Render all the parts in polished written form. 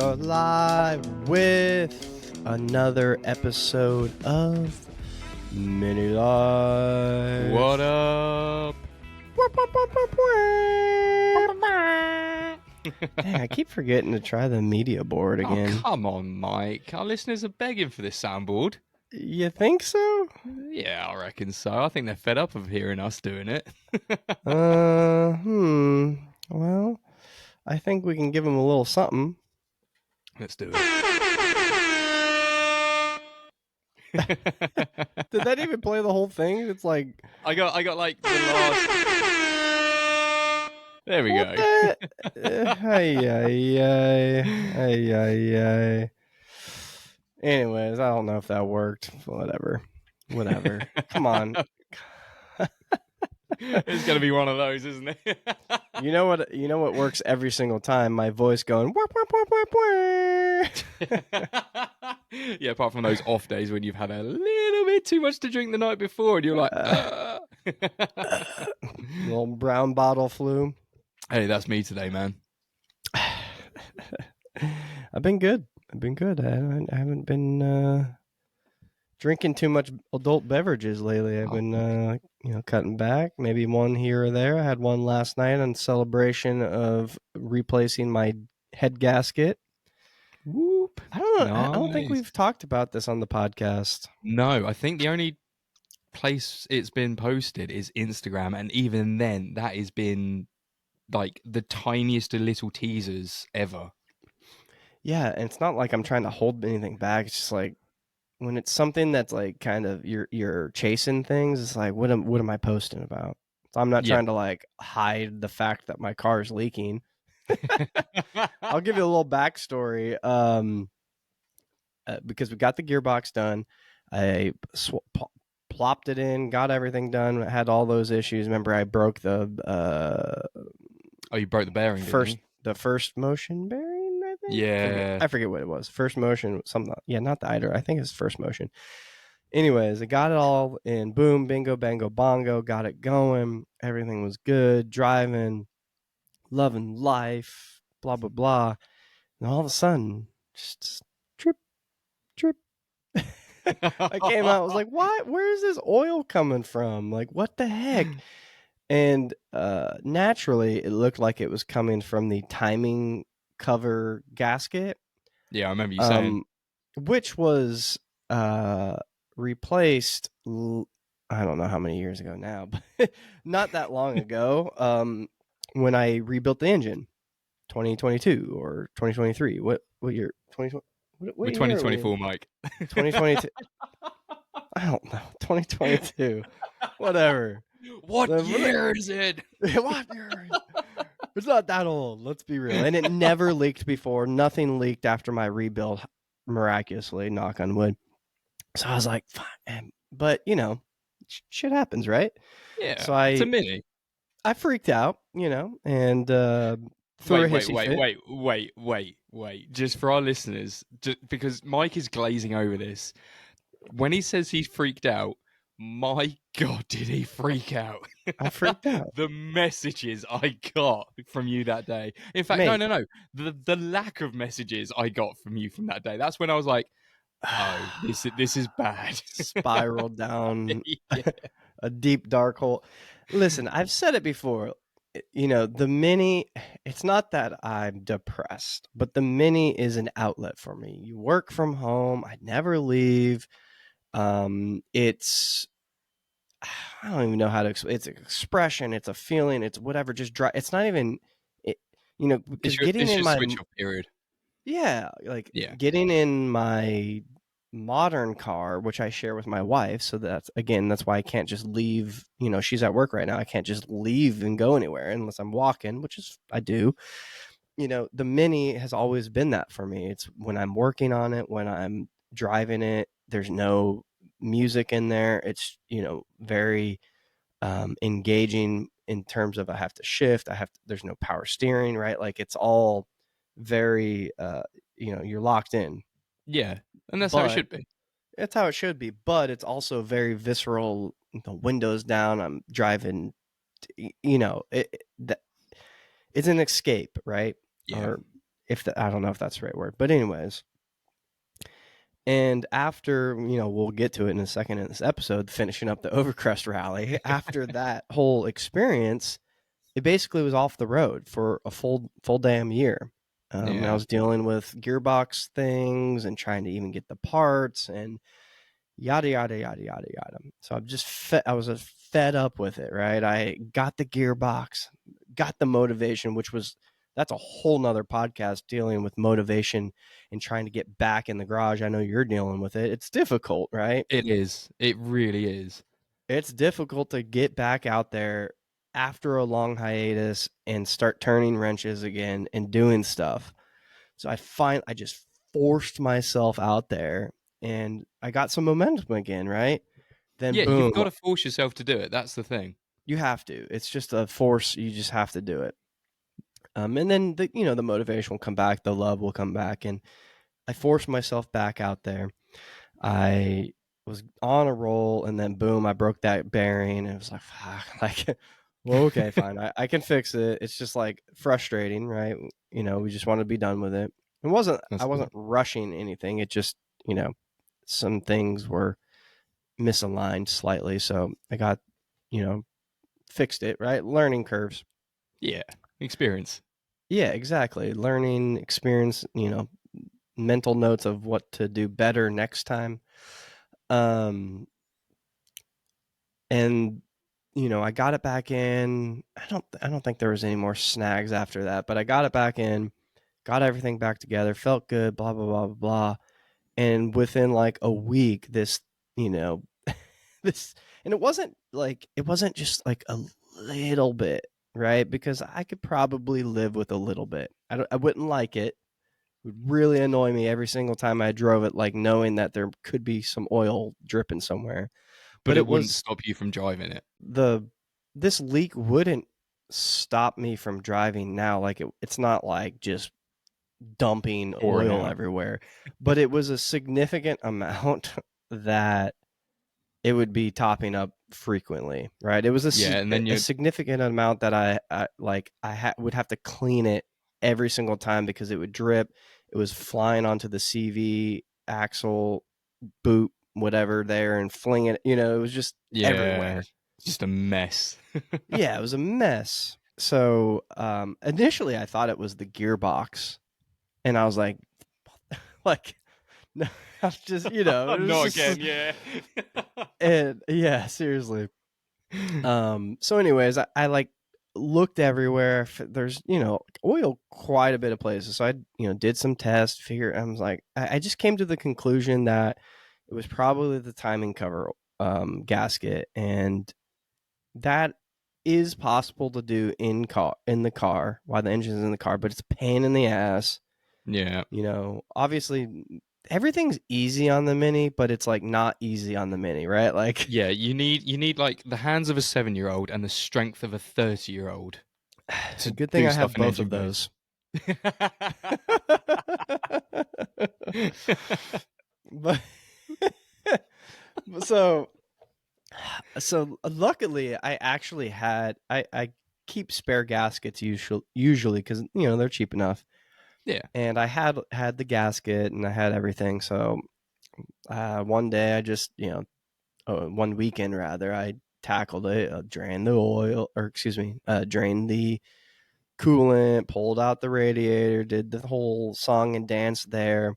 are live with another episode of Mini Life. What up? Dang, I keep forgetting to try the media board again. Oh, come on, Mike. Our listeners are begging for this soundboard. You think so? Yeah, I reckon so. I think they're fed up of hearing us doing it. Well, I think we can give them a little something. Let's do it. Did that even play the whole thing? It's like I got like the last. There we go. Hey. Anyways, I don't know if that worked. Whatever. Come on. It's gonna be one of those, isn't it? You know what works every single time? My voice going wah, wah, wah, wah, wah. Yeah, apart from those off days when you've had a little bit too much to drink the night before and you're like Little brown bottle flu. Hey, that's me today, man. I've been good. I haven't been drinking too much adult beverages lately. I've been cutting back, maybe one here or there. I had one last night in celebration of replacing my head gasket. Whoop. I don't know. Nice. I don't think we've talked about this on the podcast. No, I think the only place it's been posted is Instagram, and even then that has been like the tiniest of little teasers ever. Yeah, and it's not like I'm trying to hold anything back. It's just like when it's something that's like kind of you're chasing things, it's like what am I posting about? So I'm not trying to like hide the fact that my car is leaking. I'll give you a little backstory. Because we got the gearbox done, I plopped it in, got everything done, had all those issues. Remember, I broke the you broke the bearing the first motion bearing, I think. Yeah, I forget what it was. First motion, something. Yeah, not the Eider. I think it's first motion. Anyways, I got it all in. Boom, bingo, bango, bongo. Got it going. Everything was good. Driving, loving life. Blah blah blah. And all of a sudden, just trip. I came out. I was like, "What? Where is this oil coming from? Like, what the heck?" And naturally, it looked like it was coming from the timing cover gasket. Yeah, I remember you saying. Which was replaced, I don't know how many years ago now, but not that long ago, when I rebuilt the engine, 2022 or 2023. What year? 2020? We're 2024, Mike. 2022. I don't know. 2022. Whatever. What year is it? What year? It's not that old. Let's be real. And it never leaked before. Nothing leaked after my rebuild, miraculously, knock on wood. So I was like, fine. But, shit happens, right? Yeah, so it's a Mini. I freaked out, and threw a hissy fit. Wait. Just for our listeners, because Mike is glazing over this. When he says he's freaked out, my God, did he freak out? I freaked out. The messages I got from you that day. In fact, no. The lack of messages I got from you from that day. That's when I was like, oh, this is bad. Spiraled down a deep, dark hole. Listen, I've said it before. The Mini, it's not that I'm depressed, but the Mini is an outlet for me. You work from home. I never leave. It's, I don't even know how to explain. It's an expression. It's a feeling. It's whatever. Just dry. It's not even, because getting in my switch off period. Yeah, getting in my modern car, which I share with my wife. So that's why I can't just leave. She's at work right now. I can't just leave and go anywhere unless I'm walking, which is I do. The Mini has always been that for me. It's when I'm working on it, when I'm driving it, there's no music in there. It's, very engaging in terms of I have to shift. There's no power steering, right? Like it's all very, you're locked in. Yeah. And that's how it should be. It's how it should be, but it's also very visceral. The windows down. I'm driving, it's an escape, right? Yeah. I don't know if that's the right word, but anyways. And after, we'll get to it in a second in this episode, finishing up the Overcrest rally, after that whole experience, it basically was off the road for a full damn year. And I Yeah. was dealing with gearbox things and trying to even get the parts and yada yada yada yada yada. So I was fed up with it, right? I got the gearbox, got the motivation, that's a whole nother podcast, dealing with motivation and trying to get back in the garage. I know you're dealing with it. It's difficult, right? It is. It really is. It's difficult to get back out there after a long hiatus and start turning wrenches again and doing stuff. So I just forced myself out there and I got some momentum again, right? Then Yeah, you've boom, got to force yourself to do it. That's the thing. you have to. It's just a force. You just have to do it. And then the motivation will come back, the love will come back, and I forced myself back out there. I was on a roll, and then boom, I broke that bearing. And it was like, fuck, like, well, okay, fine, I can fix it. It's just like frustrating, right? We just want to be done with it. I That's wasn't it. rushing anything. It just, some things were misaligned slightly, so I got, you know, fixed it, right? Learning curves. Yeah. Experience. Yeah, exactly. Learning experience, mental notes of what to do better next time. Um, and I got it back in. I don't think there was any more snags after that, but I got it back in, got everything back together, felt good, blah blah blah blah blah. And within like a week, this, you know, this, and it wasn't just like a little bit, right? Because I could probably live with a little bit. I wouldn't like it. It would really annoy me every single time I drove it, like knowing that there could be some oil dripping somewhere. But But it it wouldn't was stop you from driving it. the this leak wouldn't stop me from driving now. Like it's not like just dumping Pouring oil out. everywhere, but it was a significant amount that it would be topping up frequently, right? It was Yeah, and then a you significant amount that would have to clean it every single time because it would drip. It was flying onto the CV axle, boot, whatever there, and fling it. It was just yeah, everywhere. it's just a mess. Yeah, it was a mess. So initially, I thought it was the gearbox, and I was like, like, no, I was just, it was Not just, again, yeah. and yeah, seriously. So anyways, I like looked everywhere. There's, oil quite a bit of places. So I, did some tests, I was like, I just came to the conclusion that it was probably the timing cover gasket. And that is possible to do in the car while the engine's in the car, but it's a pain in the ass. Yeah. Obviously everything's easy on the Mini, but it's like not easy on the Mini, right? Like Yeah, you need like the hands of a 7-year-old and the strength of a 30-year-old to good thing do I stuff have in both of engine mode. those. But so luckily I actually I keep spare gaskets usually because they're cheap enough, Yeah. and I had the gasket and I had everything. So one day I just one weekend rather, I tackled it, drained the oil, or excuse me, drained the coolant, pulled out the radiator, did the whole song and dance there.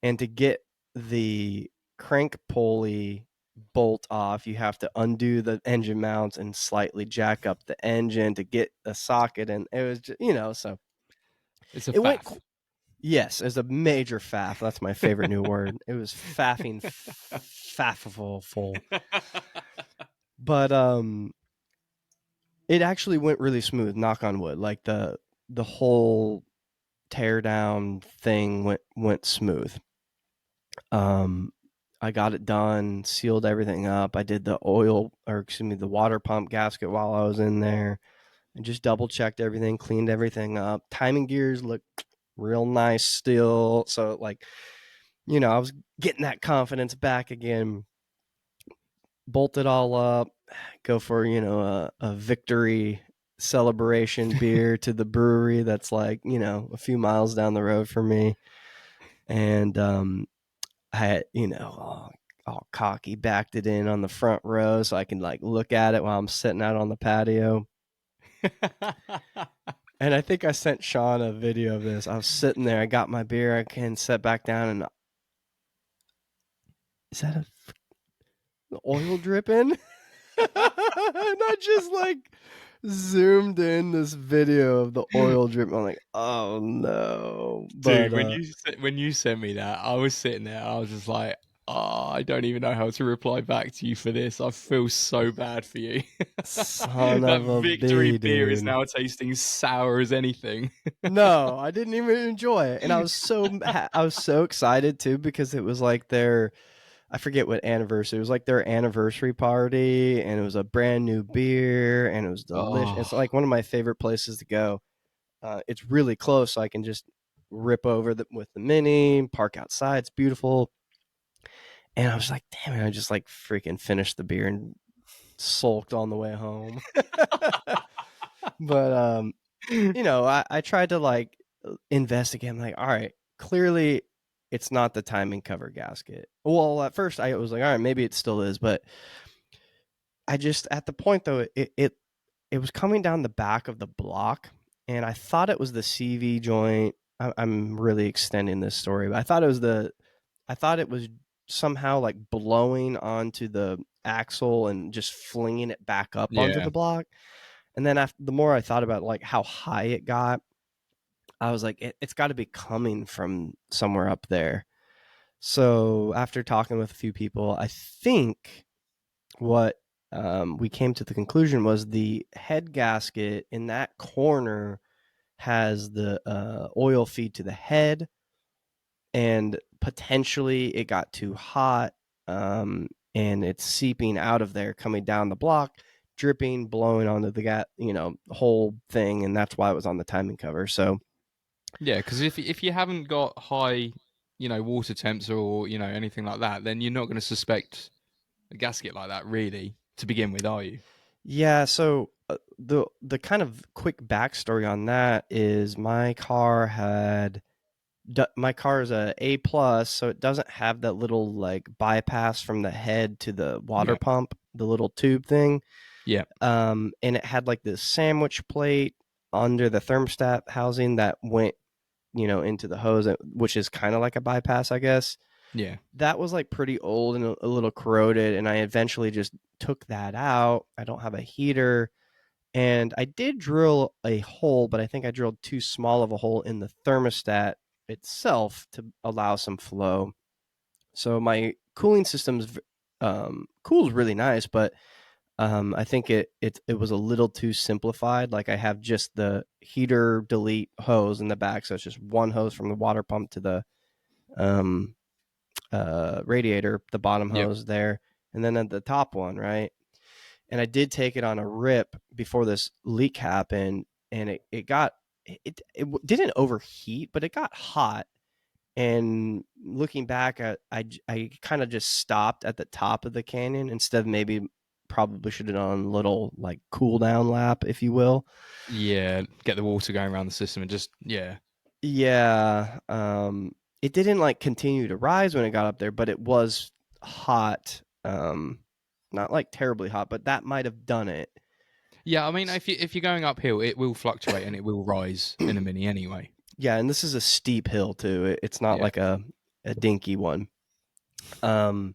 And to get the crank pulley bolt off, you have to undo the engine mounts and slightly jack up the engine to get a socket. And it was just, so It's a it went. faff. Yes, as a major faff. That's my favorite new word. It was faffing, faffable. But it actually went really smooth. Knock on wood. Like the whole tear down thing went smooth. Um, I got it done, sealed everything up. I did the oil, or excuse me, the water pump gasket while I was in there, and just double checked everything, cleaned everything up. Timing gears look real nice still. So like, I was getting that confidence back again. Bolt it all up, go for a victory celebration beer to the brewery that's like, a few miles down the road from me. And I had, all cocky, backed it in on the front row so I can like look at it while I'm sitting out on the patio. And I think I sent Shaun a video of this. I was sitting there, I got my beer, I can sit back down, and is that a oil dripping? And I just like zoomed in this video of the oil drip. I'm like, oh no. Dude, But when you sent me that, I was sitting there. I was just like, oh, I don't even know how to reply back to you for this. I feel so bad for you. son That of a victory bee, beer is dude. now tasting sour as anything. No, I didn't even enjoy it. And I was so excited too because it was like their I forget what anniversary. It was like their anniversary party, and it was a brand new beer, and it was delicious. It's Oh, like one of my favorite places to go. It's really close, so I can just rip over with the mini, park outside. It's beautiful. And I was like, damn it, I just like freaking finished the beer and sulked on the way home. But I tried to like investigate. I'm like, all right, clearly it's not the timing cover gasket. Well, at first I was like, all right, maybe it still is, but I just at the point though, it was coming down the back of the block, and I thought it was the CV joint. I'm really extending this story, but I thought it was somehow like blowing onto the axle and just flinging it back up onto yeah. the block. And then the more I thought about like how high it got, I was like, it's got to be coming from somewhere up there. So after talking with a few people, I think what we came to the conclusion was the head gasket in that corner has the oil feed to the head, and potentially it got too hot, and it's seeping out of there, coming down the block, dripping, blowing onto the whole thing, and that's why it was on the timing cover. So Yeah, because if you haven't got high, water temps or anything like that, then you're not going to suspect a gasket like that really to begin with, are you? yeah, so the kind of quick backstory on that is my car is a plus, so it doesn't have that little like bypass from the head to the water Yeah, pump, the little tube thing. yeah, And it had like this sandwich plate under the thermostat housing that went, into the hose, which is kind of like a bypass, I guess. yeah, That was like pretty old and a little corroded, and I eventually just took that out. I don't have a heater, and I did drill a hole, but I think I drilled too small of a hole in the thermostat itself to allow some flow. So my cooling system's cools really nice, but I think it was a little too simplified. Like I have just the heater delete hose in the back, so it's just one hose from the water pump to the um, radiator, the bottom yep. hose there, and then at the top one, right? And I did take it on a rip before this leak happened, and it didn't overheat, but it got hot. And looking back, I kind of just stopped at the top of the canyon instead of maybe probably should have done a little like cool down lap, if you will. Yeah, get the water going around the system and just yeah. Yeah, it didn't like continue to rise when it got up there, but it was hot. Not like terribly hot, but that might have done it. Yeah, I mean if you're going uphill, it will fluctuate and it will rise in a mini anyway. Yeah, and this is a steep hill too. It's not Yeah. like a dinky one. Um,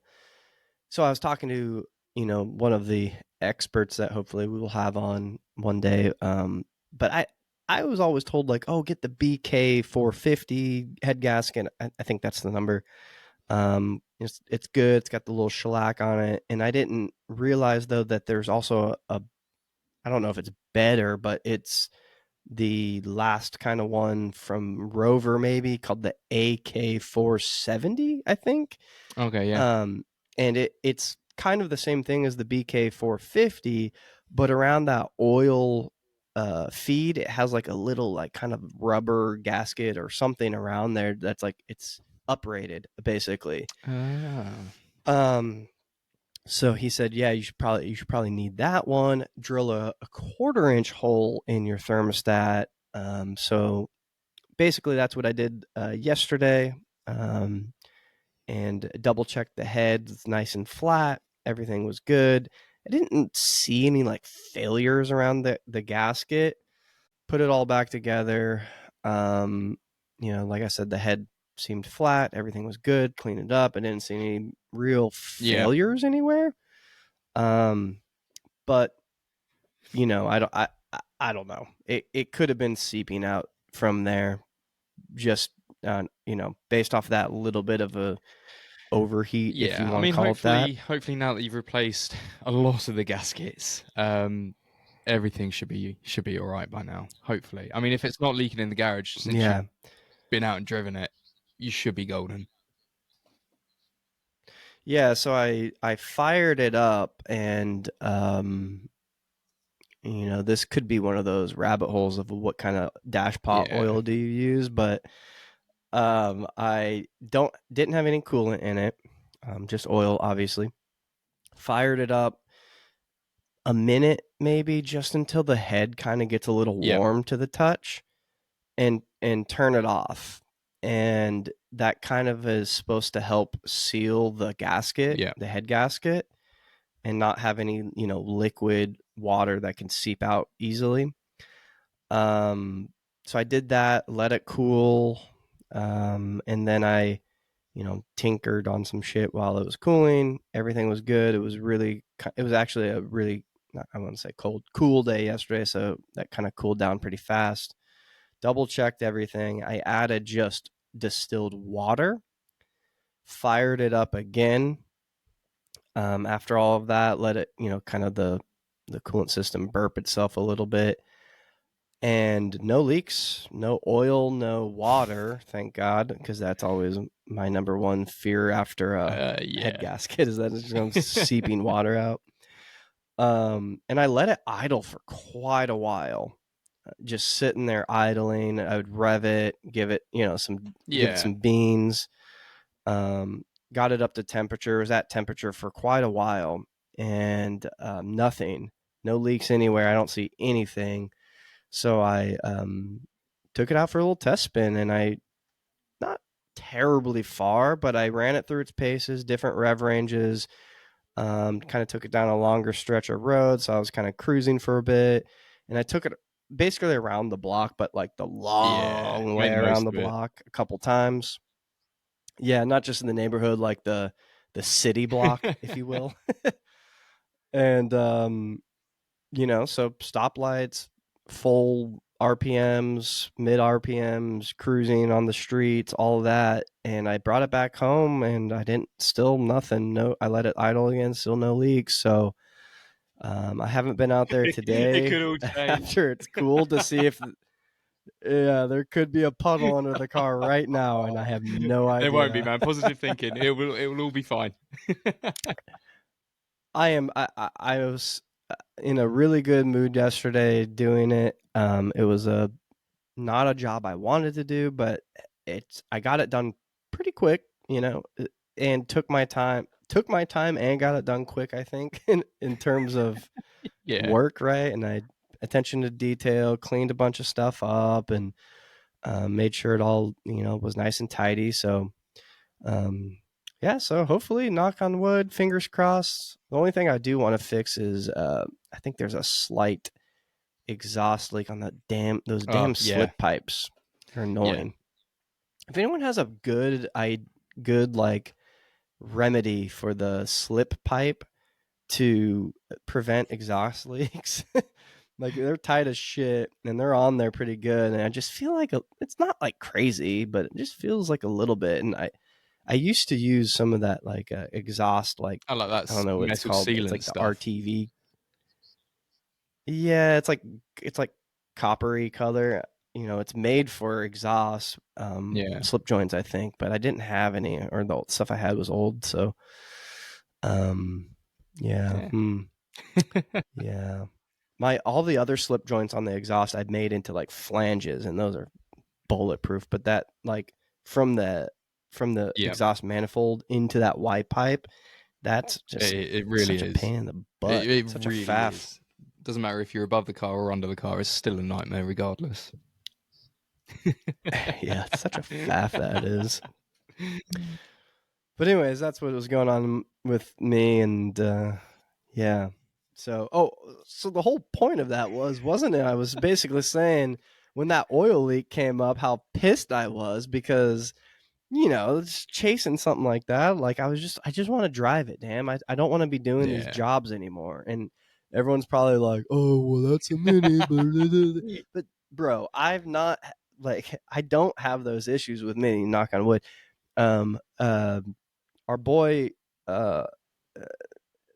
so I was talking to one of the experts that hopefully we will have on one day. But I was always told like, oh, get the BK 450 head gasket. I think that's the number. It's good. It's got the little shellac on it, and I didn't realize though that there's also a I don't know if it's better, but it's the last kind of one from Rover, maybe called the AK 470, I think. Okay, yeah. Um, and it's kind of the same thing as the BK 450, but around that oil feed, it has like a little like kind of rubber gasket or something around there that's like it's uprated basically. Ah. Um, So he said, yeah, you should probably need that one. Drill a 1/4 inch hole in your thermostat. So basically, that's what I did yesterday, and double checked the head. It's nice and flat. Everything was good. I didn't see any like failures around the gasket. Put it all back together. Um, like I said, the head seemed flat. Everything was good. Cleaned it up. I didn't see any real Yeah. failures anywhere. Um, but I don't know. It could have been seeping out from there, just based off that little bit of a overheat, if you Yeah, I want to mean, call it that. hopefully now that you've replaced a lot of the gaskets, everything should be all right by now. Hopefully, I mean, if it's not leaking in the garage since you've Yeah, been out and driven it, you should be golden. yeah. So I fired it up, and this could be one of those rabbit holes of what kind of dash pot Yeah, oil do you use, but I didn't have any coolant in it, just oil, obviously. Fired it up a minute, maybe just until the head kind of gets a little yeah, warm to the touch, and turn it off. And that kind of is supposed to help seal the gasket, yeah. the head gasket, and not have any, liquid water that can seep out easily. Um, so I did that, let it cool, and then I, tinkered on some shit while it was cooling. Everything was good. It was actually a really, I wouldn't say cool day yesterday, so that kind of cooled down pretty fast. Double checked everything. I added just distilled water, fired it up again. After all of that, let it, kind of the coolant system burp itself a little bit, and no leaks, no oil, no water. Thank God, because that's always my number one fear after a head Yeah. gasket is that it's going seeping water out. And I let it idle for quite a while, just sitting there idling. I would rev it, give it Yeah. some beans. Got it up to temperature. It was at temperature for quite a while, and nothing, no leaks anywhere. I don't see anything. So I took it out for a little test spin, and I not terribly far, but I ran it through its paces, different rev ranges. Kind of took it down a longer stretch of road, so I was kind of cruising for a bit, and I took it basically around the block, but like the Yeah. long way Make the around most the of it. block a couple times. Yeah, not just in the neighborhood, like the city block, if you will. And so stoplights, full RPMs, mid RPMs, cruising on the streets, all of that. And I brought it back home, and I didn't, still nothing. No, I let it idle again, still no leaks. So I haven't been out there It today could all change. after it's cooled to see if, yeah, there could be a puddle under the car right now, and I have no There won't be, idea. man. Positive thinking. It will all be fine. I was in a really good mood yesterday doing it. It was not a job I wanted to do, but I got it done pretty quick, and took my time and got it done quick, I think, in terms of Yeah. work, right? And I attention to detail, cleaned a bunch of stuff up, and made sure it all, was nice and tidy. So um, yeah, so hopefully, knock on wood, fingers crossed. The only thing I do want to fix is I think there's a slight exhaust leak on those Oh, damn yeah. slip pipes. They're Yeah. annoying. If anyone has a good like remedy for the slip pipe to prevent exhaust leaks, like they're tight as shit and they're on there pretty good, and I just feel like it's not like crazy, but it just feels like a little bit. And I used to use some of that like exhaust, like I like that I don't know what it's metal called. It's sealant like the stuff. RTV. Yeah, it's like coppery color. It's made for exhaust Yeah. slip joints, I think, but I didn't have any, or the stuff I had was old. So, um, yeah, Yeah. yeah. My all the other slip joints on the exhaust I've made into like flanges, and those are bulletproof. But that like from the from the Yeah. exhaust manifold into that Y pipe, That's just It really such a is. pain in the butt. It Such a really faff. is. Doesn't matter if you're above the car or under the car. It's still a nightmare regardless. Yeah, it's such a faff that is. But anyways, that's what was going on with me, and yeah. So the whole point of that wasn't it? I was basically saying when that oil leak came up, how pissed I was because just chasing something like that. Like I just want to drive it. Damn, I don't want to be doing these Yeah. jobs anymore. And everyone's probably like, oh, well, that's a mini, but bro, I've not I don't have those issues with mini. Knock on wood. Um, uh, our boy, uh,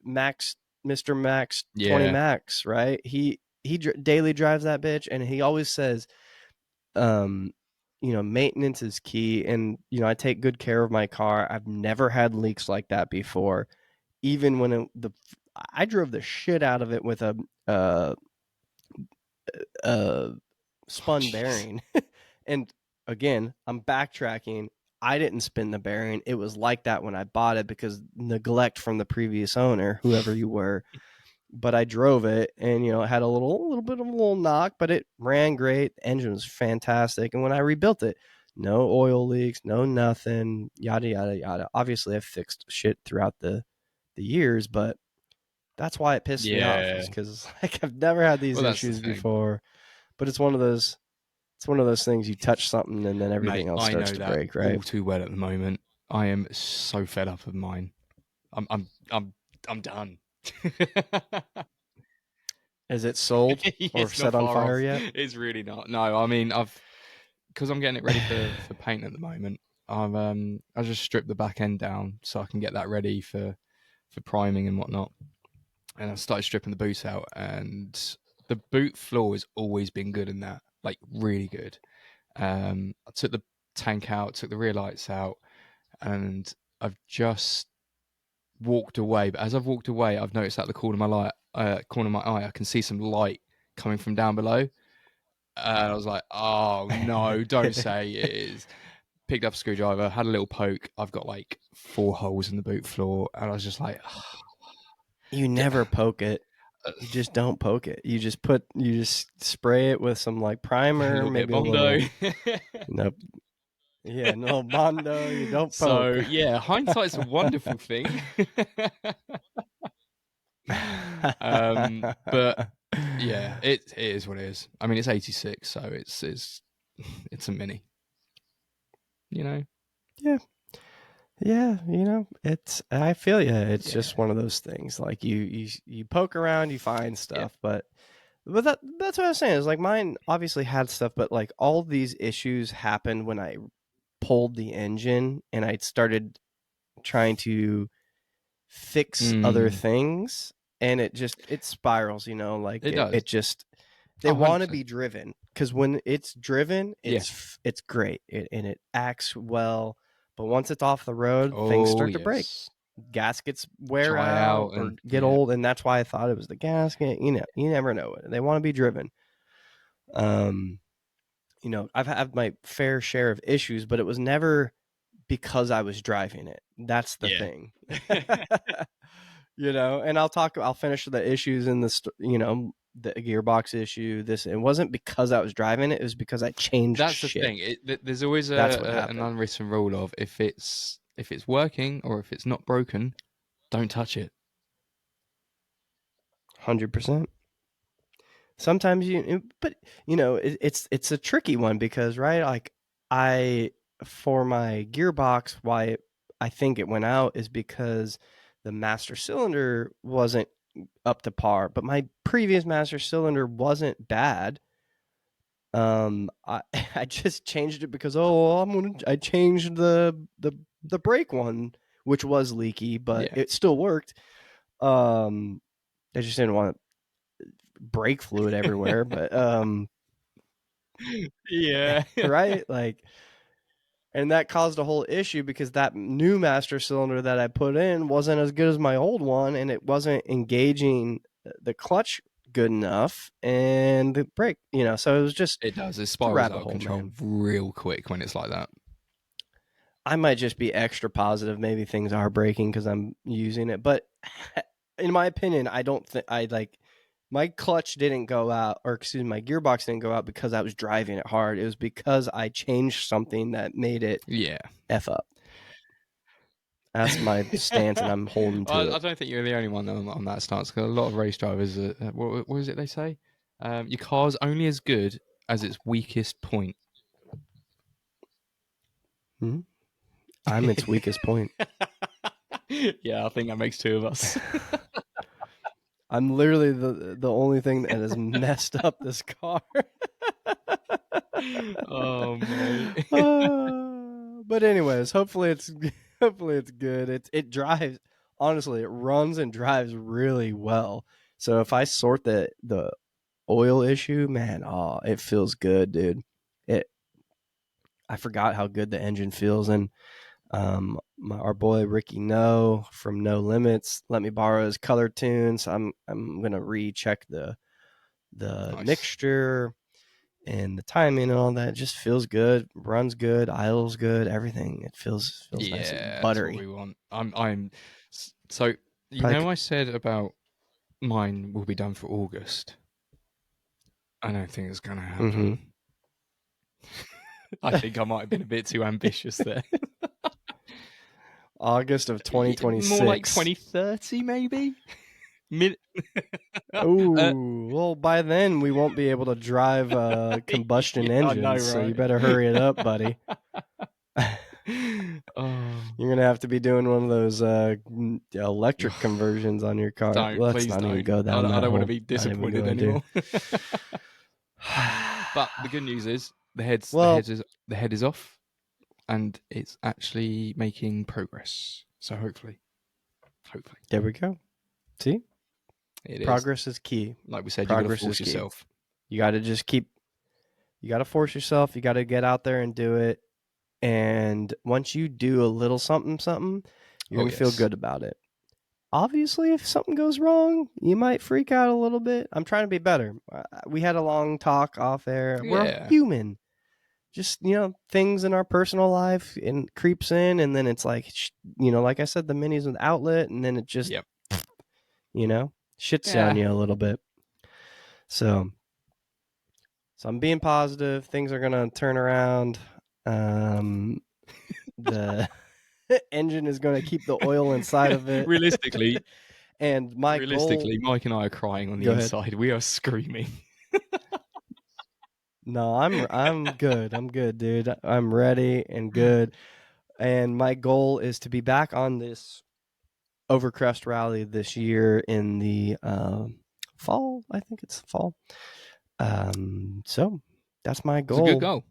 Max, Mr. Max, 20 Yeah. Max, right? He daily drives that bitch, and he always says, um, maintenance is key. And I take good care of my car. I've never had leaks like that before. Even when I drove the shit out of it with uh, a Oh, spun jeez. bearing. And again, I'm backtracking. I didn't spin the bearing. It was like that when I bought it because neglect from the previous owner, whoever you were. But I drove it, and it had a little bit of a little knock, but it ran great. The engine was fantastic, and when I rebuilt it, no oil leaks, no nothing, yada yada yada. Obviously, I've fixed shit throughout the years, but that's why it pissed me off, is Yeah. because I've never had these Well, that's the issues thing. before. But it's one of those things, you touch something and then everything Mate, else I starts know to that break, right? all too well at the moment. I am so fed up of mine. I'm I'm done. Is it sold or It's not set on far fire off. yet? It's really not. No, I mean because I'm getting it ready for paint at the moment. I just stripped the back end down so I can get that ready for priming and whatnot. And I started stripping the boot out, and the boot floor has always been good in that, like really good. I took the tank out, took the rear lights out, and I've just walked away. But as I've walked away, I've noticed at the corner of my eye, I can see some light coming from down below. And I was like, "Oh no, don't say it is." Picked up a screwdriver, had a little poke. I've got like 4 holes in the boot floor, and I was just like, You never poke it. You just don't poke it. You just spray it with some like a primer, little bit of maybe a Bondo. little, yeah, no Bondo. You don't So poke. yeah, hindsight's a wonderful thing. But yeah, it is what it is. I mean, it's 86, so it's a mini. You know? Yeah, yeah. I feel you. It's Yeah, just one of those things. Like you poke around, you find yeah. stuff, but that's what I was saying. Is like mine obviously had stuff, but like all these issues happened when I pulled the engine and I started trying to fix other Mm, things, and it spirals, like it does. it just they Oh, want to 100%. be driven because when it's driven, Yeah. it's great, and it acts well. But once it's off the road, things Oh, start to break. yes. Gaskets wear Dry out out or and get yeah. old, and that's why I thought it was the gasket. You never know it. They want to be driven. Um, I've had my fair share of issues, but it was never because I was driving it. That's the Yeah. thing. And I'll finish the issues in the gearbox issue. It wasn't because I was driving it. It was because I changed That's the shit. thing. There's always That's what an happened. unwritten rule of if it's working or if it's not broken, don't touch it. 100%. Sometimes but it's a tricky one because, right, like I for my gearbox, why I think it went out is because the master cylinder wasn't up to par, but my previous master cylinder wasn't bad. I I just changed it because, I changed the brake one, which was leaky, but Yeah. it still worked. Um, I just didn't want brake fluid everywhere, but Yeah. right, like, and that caused a whole issue because that new master cylinder that I put in wasn't as good as my old one, and it wasn't engaging the clutch good enough and the brake. So it was just It does. It it's a spirals rabbit out of hole, control man. real quick when it's like that. I might just be extra positive. Maybe things are breaking because I'm using it. But in my opinion, I don't think I like my clutch didn't go out, or excuse me, my gearbox didn't go out because I was driving it hard. It was because I changed something that made it Yeah. F up. That's my stance, and I'm holding to I it. don't think you're the only one on that stance. Because a lot of race drivers, what is it they say? Your car's only as good as its weakest point. Hmm? I'm its weakest point. Yeah, I think that makes two of us. I'm literally the only thing that has messed up this car. Oh, mate. But anyways, hopefully it's good. It drives, honestly, it runs and drives really well. So if I sort the oil issue, man, oh, it feels good, dude. It I forgot how good the engine feels, and our boy Ricky No from No Limits let me borrow his color tune, so I'm gonna recheck the Nice. mixture and the timing and all that. It just feels good, runs good, idles good, everything. It feels nice and Yeah, that's what buttery. we want. I'm so Probably, I said about mine will be done for August. I don't think it's gonna mm-hmm. happen. I think I might have been a bit too ambitious there. August of More like 2026. 2030, maybe. Mid. Ooh, well, by then we won't be able to drive Yeah, combustion I know, engines, so you right? better hurry it up, buddy. Oh, You're gonna have to be doing one of those electric conversions on your car. don't, Let's please not even don't. go down I that don't want to hole. be Not even disappointed going to. anymore. But the good news is Well, the head is off, and it's actually making progress. So hopefully, there we go. See, it is. progress is key. Like we said, you got to Progress is force key. yourself. You got to just keep. You got to force yourself. You got to get out there and do it. And once you do a little something, something, you're Oh gonna feel yes. good about it. Obviously, if something goes wrong, you might freak out a little bit. I'm trying to be better. We had a long talk off air. We're Yeah. human. Just things in our personal life and creeps in, and then it's like like I said, the minis with outlet, and then it just Yep. you know shits on Yeah. you a little bit. So I'm being positive. Things are gonna turn around. The engine is going to keep the oil inside of it. realistically, And my goal. Mike and I are crying on the Go ahead. inside. We are screaming. No, I'm good. I'm good, dude. I'm ready and good. And my goal is to be back on this Overcrest rally this year in the fall. I think it's fall. So that's my It's a good goal. goal.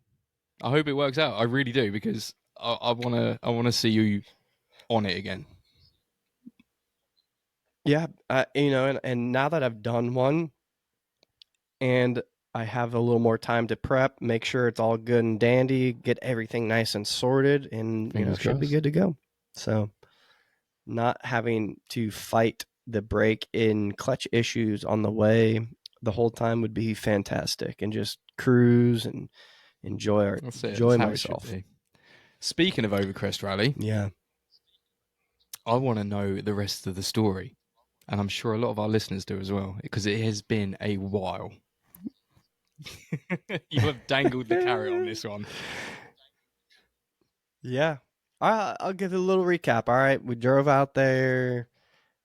I hope it works out. I really do because I wanna see you on it again. Yeah, and now that I've done one, and I have a little more time to prep, make sure it's all good and dandy, get everything nice and sorted, and Fingers should be crossed. good to go. So not having to fight the brake in clutch issues on the way the whole time would be fantastic, and just cruise and That's it. That's enjoy how it should myself. be. Speaking of Overcrest Rally, Yeah. I want to know the rest of the story, and I'm sure a lot of our listeners do as well, because it has been a while. You have dangled the carrot on this one. Yeah. I'll give a little recap. All right, we drove out there.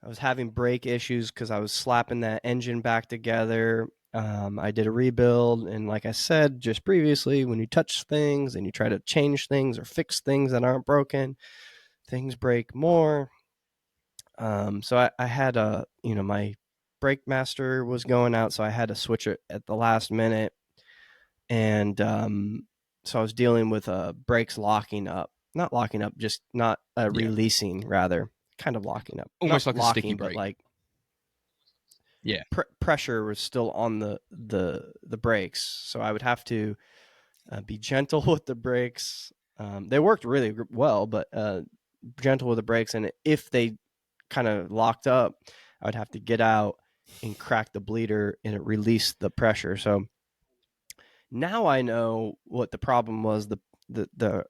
I was having brake issues because I was slapping that engine back together. I did a rebuild, and like I said just previously, when you touch things and you try to change things or fix things that aren't broken, things break more. So I had my brake master was going out, so I had to switch it at the last minute, and so I was dealing with brakes locking up, not locking up, just not Yeah, releasing, rather, kind of locking up, not almost like a sticky locking, but break. like Yeah, pressure was still on the brakes, so I would have to be gentle with the brakes. They worked really well, but gentle with the brakes, and if they kind of locked up, I would have to get out and crack the bleeder, and it released the pressure. So now I know what the problem was. The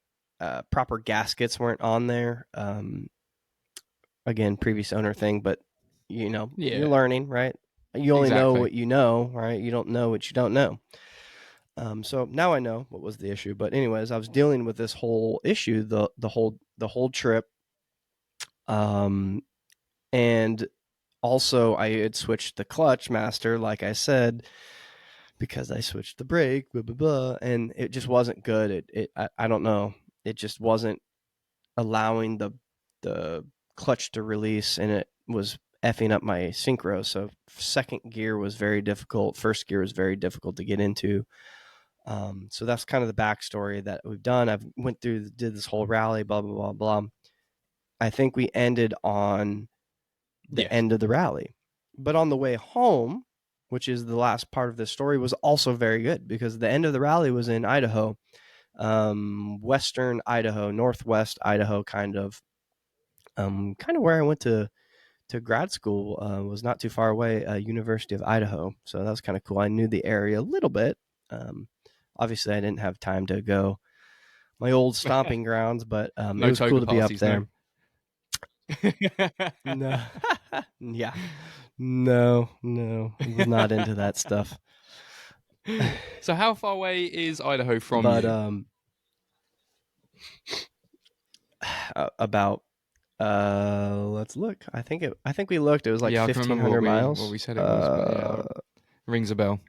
proper gaskets weren't on there. Again, previous owner thing, but you're Yeah, learning, right? You only know exactly. what you know, right? You don't know what you don't know. So now I know what was the issue. But anyways, I was dealing with this whole issue the whole trip, and also I had switched the clutch master, like I said, because I switched the brake, blah blah blah, and it just wasn't good. I don't know, it just wasn't allowing the clutch to release, and it was effing up my synchro. So second gear was very difficult. First gear was very difficult to get into. So that's kind of the backstory that we've done. I've went through, did this whole rally, blah blah blah blah. I think we ended on the Yes. end of the rally, but on the way home, which is the last part of this story, was also very good because the end of the rally was in Idaho, western Idaho, northwest Idaho, kind of where I went to grad school. Was not too far away, University of Idaho. So that was kind of cool. I knew the area a little bit. Um, Obviously, I didn't have time to go my old stomping grounds, but it No was cool toga to be up parties, no. there. No, yeah, no, was not into that stuff. So how far away is Idaho from But you? about let's look. I think we looked. It was like Yeah, I can fifteen remember what hundred we miles. said it was, but yeah, rings a bell.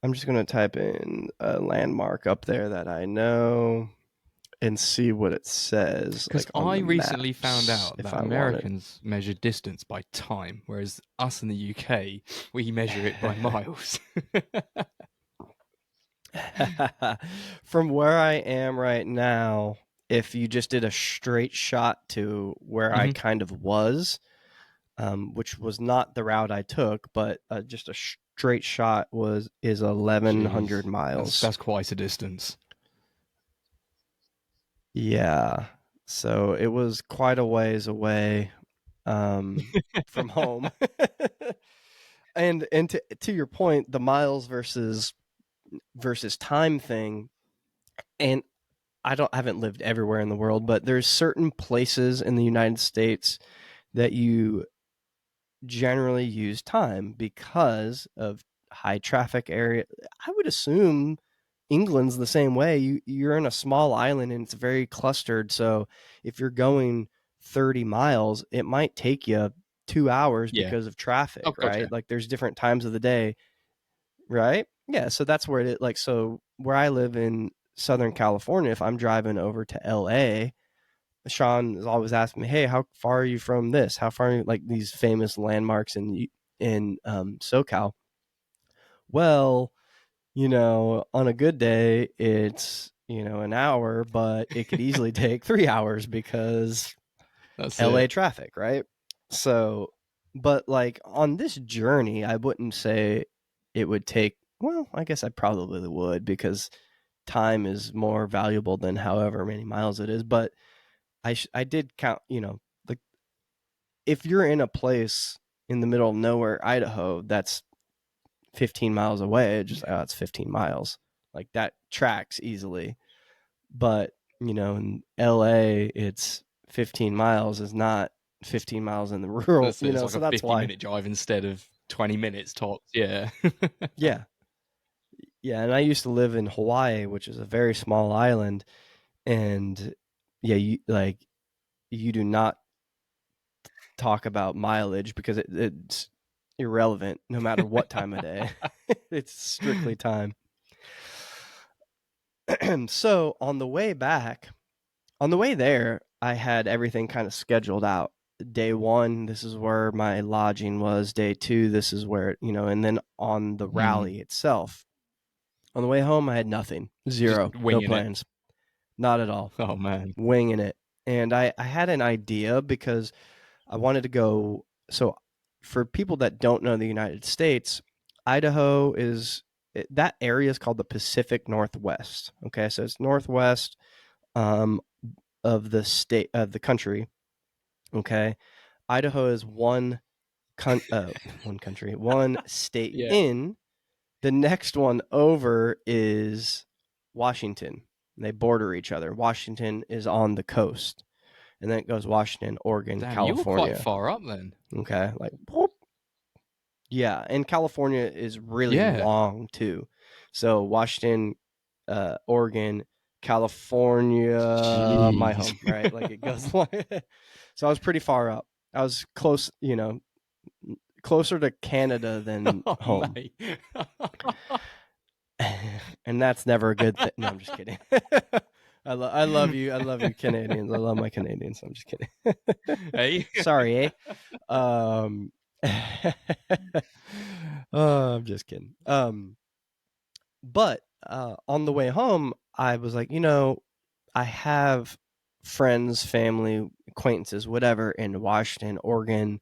I'm just gonna type in a landmark up there that I know and see what it says, Because like on I the recently found maps, out if that I wanted. Americans measure distance by time, whereas us in the UK, we measure it by miles. From where I am right now, if you just did a straight shot to where I Hmm. kind of was, which was not the route I took, but just a straight shot is 1,100 Jeez, that's miles. that's quite a distance. Yeah, so it was quite a ways away, from home. And to your point, the miles versus time thing, and I haven't lived everywhere in the world, but there's certain places in the United States that you generally use time because of high traffic area. I would assume England's the same way. You're in a small island and it's very clustered. So if you're going 30 miles, it might take you 2 hours Yeah. because of traffic, Oh, right? gotcha. Like there's different times of the day, right? Yeah. So that's where it like so where I live in Southern California, if I'm driving over to LA, Shaun is always asking me, "Hey, how far are you from this? How far are you, like these famous landmarks in SoCal?" Well, on a good day, it's an hour, but it could easily take 3 hours because That's LA it. traffic, right? So, but like on this journey, I wouldn't say it would take. Well, I guess I probably would because time is more valuable than however many miles it is. But I did count, like if you're in a place in the middle of nowhere, Idaho, that's 15 miles away, just Yeah. it's 15 miles. Like that tracks easily. But, in LA, it's 15 miles is not 15 miles in the rural, That's it. It's like so a that's why. 50-minute drive instead of 20 minutes tops. Yeah. Yeah. Yeah, and I used to live in Hawaii, which is a very small island, and yeah, you do not talk about mileage because it's irrelevant no matter what time of day. It's strictly time. So on the way there, I had everything kind of scheduled out. Day one, this is where my lodging was. Day two, this is where, and then on the Mm. rally itself. On the way home, I had nothing, Just zero, no winging it. plans, not at all, Oh man. winging it. And I had an idea because I wanted to go. So, for people that don't know the United States, Idaho that area is called the Pacific Northwest. Okay, so it's northwest, um, of the state of the country. Okay, Idaho is one country, one state Yeah. in. The next one over is Washington. They border each other. Washington is on the coast, and then it goes Washington, Oregon, Damn, you were quite California. far up then. Okay, like whoop. Yeah, and California is really Yeah. long too. So Washington, Oregon, California, my Jeez. home, right? Like it goes like. So I was pretty far up. I was close, closer to Canada than Oh, home. mate. And that's never a good thing. No, I'm just kidding. I love you. I love you, Canadians. I love my Canadians. I'm just kidding. Hey. Sorry, eh? Um, oh, I'm just kidding. But on the way home, I was like, I have friends, family, acquaintances, whatever, in Washington, Oregon,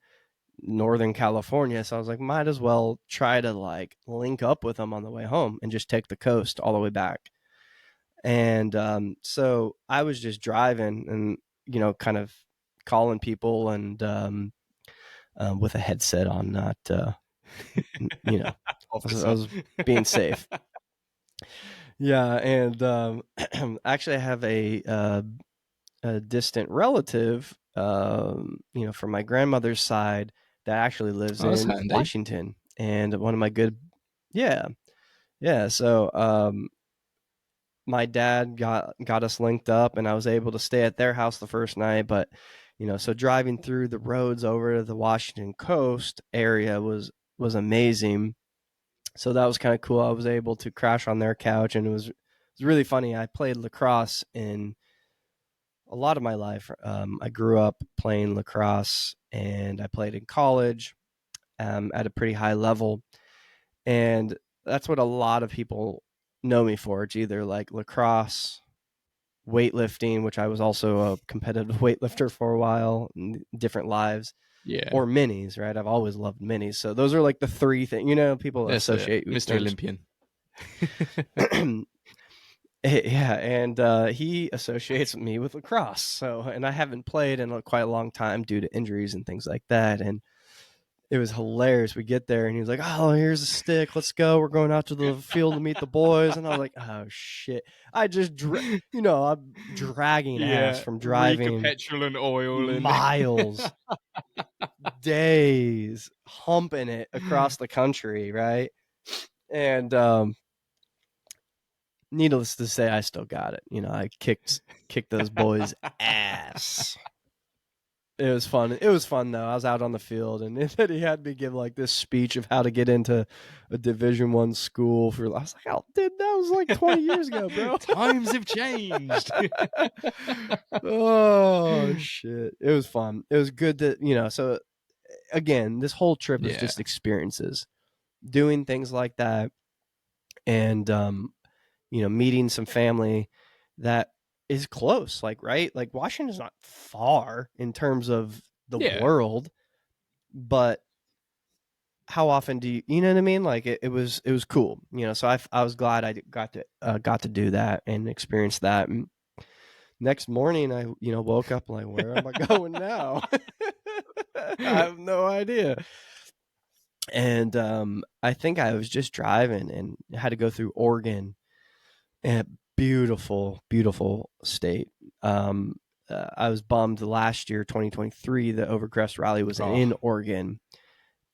Northern California. So I was like, might as well try to like link up with them on the way home and just take the coast all the way back. And so I was just driving and, kind of calling people and with a headset on, not, I Officer. was being safe. Yeah. And actually, I have a distant relative, from my grandmother's side that actually lives Oh, that's in handy. Washington. And one of my good, yeah, yeah. So my dad got us linked up, and I was able to stay at their house the first night. But so driving through the roads over to the Washington coast area was amazing. So that was kind of cool. I was able to crash on their couch, and it was really funny. I played lacrosse in a lot of my life. I grew up playing lacrosse, and I played in college at a pretty high level, and that's what a lot of people know me for. It's either like lacrosse, weightlifting, which I was also a competitive weightlifter for a while, in different lives, Yeah. or minis, right? I've always loved minis. So those are like the three things, people That's it. associate with Mr. things. Olympian. Yeah, and he associates me with lacrosse. So, and I haven't played in quite a long time due to injuries and things like that. And it was hilarious. We get there, and he's like, "Oh, here's a stick. Let's go. We're going out to the field to meet the boys." And I was like, "Oh shit!" I just, I'm dragging ass Yeah. from Reek of driving petrol and oil and miles, days, humping it across the country, right? And needless to say, I still got it. I kicked those boys' ass. It was fun. It was fun though. I was out on the field, and then he had me give like this speech of how to get into a Division I school. I was like, "Oh, dude, that was like 20 years ago, bro." times have changed. Oh shit! It was fun. It was good to So again, this whole trip was Yeah. just experiences, doing things like that, and meeting some family that is close. Like, right, like Washington's not far in terms of the Yeah. world, but how often do you know what I mean? Like it was cool, So I was glad I got to do that and experience that. And next morning, I woke up like, where am I going now? I have no idea. And I think I was just driving and had to go through Oregon, and beautiful, beautiful state. I was bummed last year, 2023, the Overcrest Rally was Oh, in Oregon,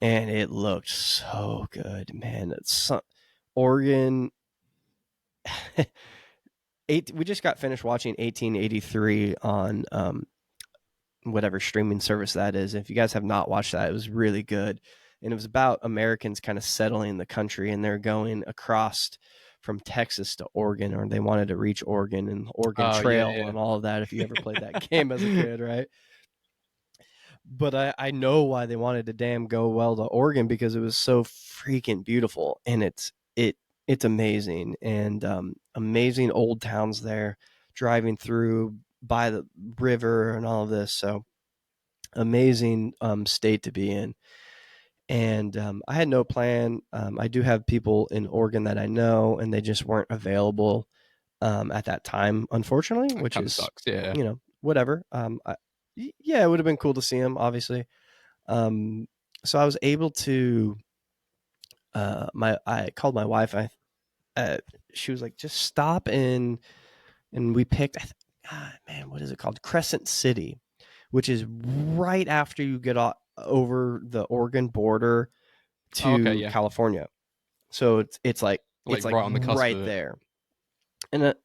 and it looked so good, man. Oregon. We just got finished watching 1883 on whatever streaming service that is. If you guys have not watched that, it was really good, and it was about Americans kind of settling the country, and they're going across from Texas to Oregon, or they wanted to reach Oregon and Oregon oh Trail yeah, and all of that. If you ever played that game as a kid, right? But I know why they wanted to damn go well to Oregon, because it was so freaking beautiful, and it's amazing, and amazing old towns there, driving through by the river and all of this. So amazing state to be in. And I had no plan. I do have people in Oregon that I know, and they just weren't available at that time, unfortunately, that which kind of is, sucks. Yeah. whatever. Yeah, it would have been cool to see them, obviously. So I was able to, I called my wife. she was like, just stop in, and we picked, man, what is it called? Crescent City, which is right after you get over the Oregon border Oh, okay, to yeah. California. So it's Like like right on the cusp right of it. there, and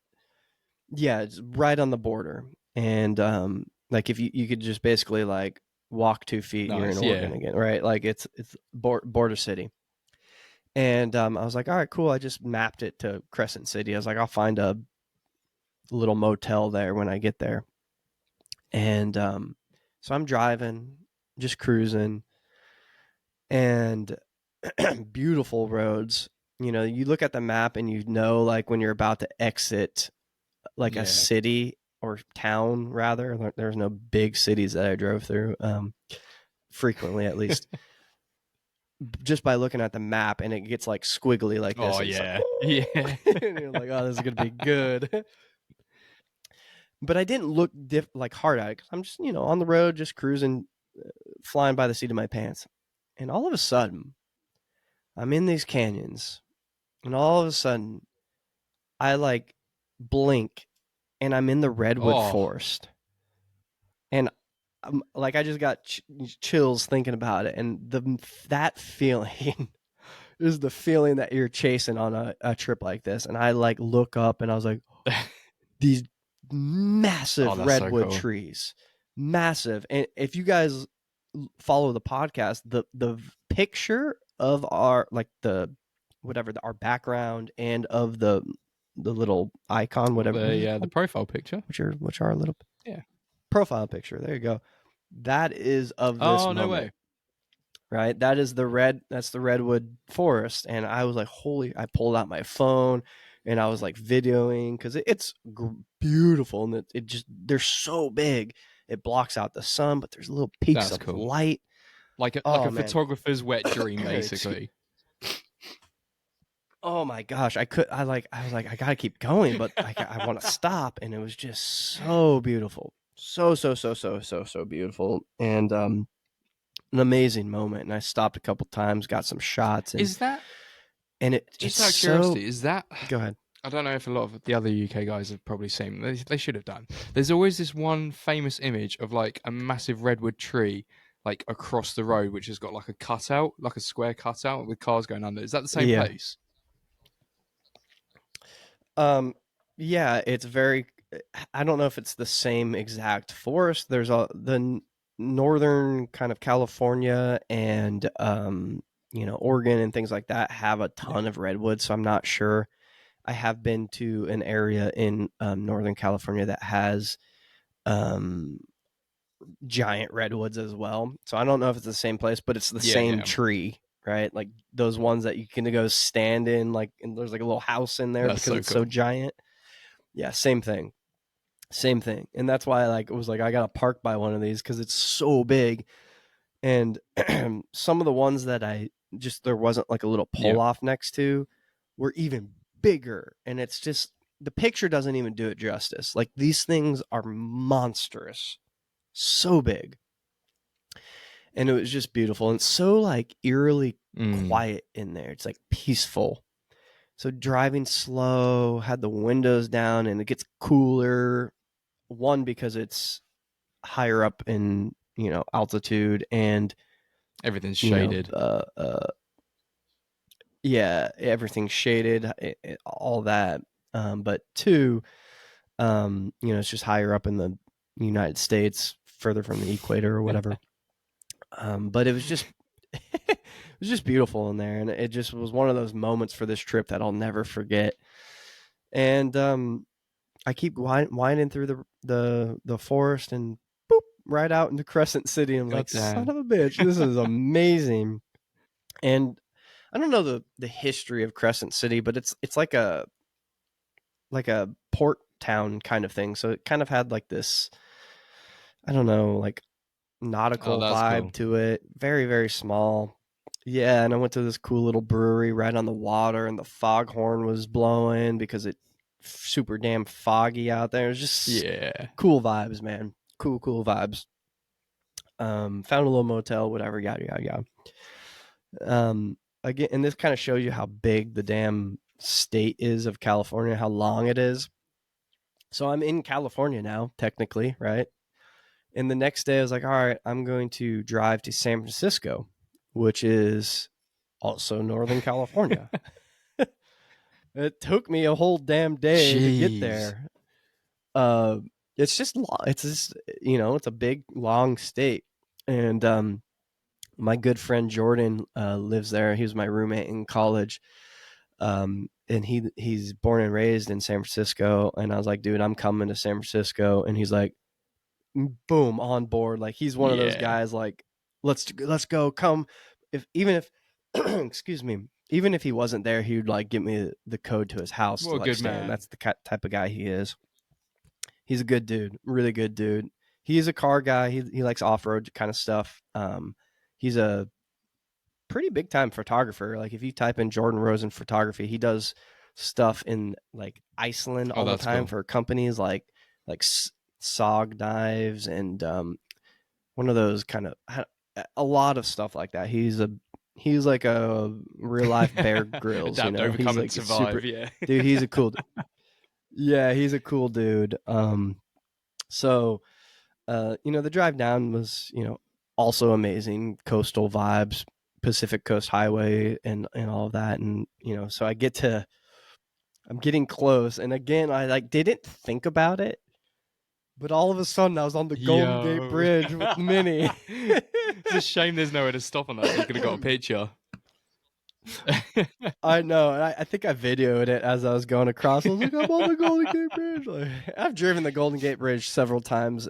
yeah, it's right on the border. And like if you could just basically like walk 2 feet and you're in Nice, Oregon yeah. again, right? Like it's border city. And I was like, all right, cool. I just mapped it to Crescent City. I was like, I'll find a little motel there when I get there. And so I'm driving, just cruising, and beautiful roads. You know, you look at the map and you know, like when you're about to exit like a Yeah. city or town, rather. There's no big cities that I drove through, frequently at least. Just by looking at the map, and it gets like squiggly like this, Oh, and it's like, yeah. Yeah. oh, and you're like, oh, this is gonna be good. But I didn't look like hard at it because I'm just on the road, just cruising, flying by the seat of my pants, and all of a sudden I'm in these canyons, and all of a sudden I like blink, and I'm in the redwood Oh, forest, and like I just got chills thinking about it, and that feeling is the feeling that you're chasing on a trip like this. And I like look up, and I was like, these oh, massive that's so redwood cool. trees, massive. And if you guys follow the podcast, the picture of our like the whatever our background and of the little icon, whatever, what is it The called? profile picture. Which are a little Yeah. profile picture. There you go. That is of this Oh, no moment, way. right? That's the redwood forest. And I was like, holy, I pulled out my phone and I was like videoing because it's beautiful, and it just, they're so big. It blocks out the sun, but there's little peaks That's of cool. light. Like Oh a man. photographer's wet dream, Excuse, basically. oh my gosh, I was like, I gotta keep going, but I want to stop. And it was just so beautiful, so beautiful. And an amazing moment. And I stopped a couple times, got some shots, and Is that, it's just out of so, curiosity, is that, go ahead. I don't know if a lot of the other UK guys have probably seen, they should have done. There's always this one famous image of like a massive redwood tree like across the road, which has got like a cutout, like a square cutout with cars going under. Is that the same Yeah. place? Um, yeah, it's very, I don't know if it's the same exact forest. There's the northern kind of California and, Oregon and things like that have a Yeah. ton of redwoods. So I'm not sure. I have been to an area in Northern California that has um, giant redwoods as well. So I don't know if it's the same place, but it's the Yeah, same yeah. tree, right? Like those ones that you can go stand in, like, and there's like a little house in there That's because so it's so cool. giant. Yeah, same thing. Same thing. And that's why like it was like I got to park by one of these because it's so big. And some of the ones that I just, there wasn't like a little pull Yeah. off next to, were even bigger. And it's just, the picture doesn't even do it justice. Like these things are monstrous, so big. And it was just beautiful and so like eerily Mm. quiet in there. It's like peaceful. So driving slow, had the windows down, and it gets cooler. One, because it's higher up in altitude, and Everything's you know shaded. uh, uh yeah, everything's shaded, all that. But two, it's just higher up in the United States, further from the equator or whatever. But it was just it was just beautiful in there, and it just was one of those moments for this trip that I'll never forget. And I keep winding through the forest, and boop, right out into Crescent City. I'm God like, son damn. of a bitch, this is amazing. And I don't know the history of Crescent City, but it's like a port town kind of thing. So it kind of had like this, I don't know, like Oh, nautical that's vibe cool. to it. Very, very small. Yeah, and I went to this cool little brewery right on the water, and the foghorn was blowing because it super damn foggy out there. It was just Yeah. cool vibes, man. Cool vibes. Found a little motel, whatever, yada yada yada. Again, and this kind of shows you how big the damn state is of California, how long it is. So I'm in California now, technically, right? And the next day I was like, all right, I'm going to drive to San Francisco, which is also Northern California. It took me a whole damn day to get Jeez. there. Uh, it's just it's just, it's a big long state, and my good friend Jordan lives there. He was my roommate in college, and he's born and raised in San Francisco. And I was like, dude, I'm coming to San Francisco, and he's like, boom, on board. Like he's one of those Yeah. guys. Like let's go, come. If even if excuse me, even if he wasn't there, he would like give me the code to his house What to a like good stay in. man. That's the type of guy he is. He's a good dude, really good dude. He's a car guy. He likes off road kind of stuff. He's a pretty big time photographer. Like if you type in Jordan Rosen photography, he does stuff in like Iceland Oh, all the that's time cool. for companies like SOG knives and one of those kind of a lot of stuff like that. He's like a real life Bear Grylls, Adapt, He's overcome, and like a super survive. Yeah. dude. He's a cool. Yeah, he's a cool dude. So the drive down was, also amazing. Coastal vibes, Pacific Coast Highway, and all of that, and so I'm getting close, and again, I like didn't think about it, but all of a sudden, I was on the Golden Gate Yo. Bridge with the Mini. It's a shame there's nowhere to stop on that, so you could have got a picture. I know, and I think I videoed it as I was going across. I was like, I'm on the Golden Gate Bridge. Like, I've driven the Golden Gate Bridge several times.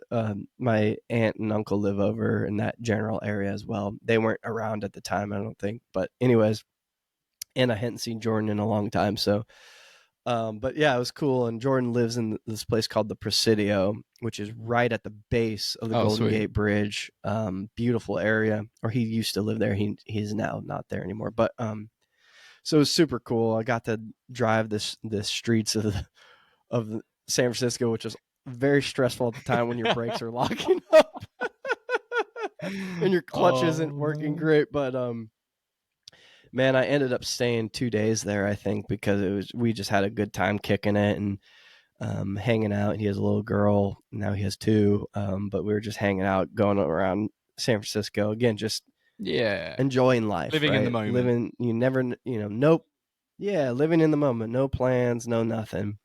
My aunt and uncle live over in that general area as well. They weren't around at the time, I don't think. But anyways, and I hadn't seen Jordan in a long time. So, but yeah, it was cool. And Jordan lives in this place called the Presidio, which is right at the base of the Oh, Golden sweet. Gate Bridge. Beautiful area. Or he used to live there. He's now not there anymore. But so it was super cool. I got to drive the streets of San Francisco, which was very stressful at the time when your brakes are locking up and your clutch isn't working Oh. great. But man, I ended up staying 2 days there. I think because we just had a good time kicking it and hanging out. He has a little girl now; he has two. But we were just hanging out, going around San Francisco again, just Yeah. enjoying life, Living in the right? moment. Living, you never, nope. Yeah, living in the moment, no plans, no nothing.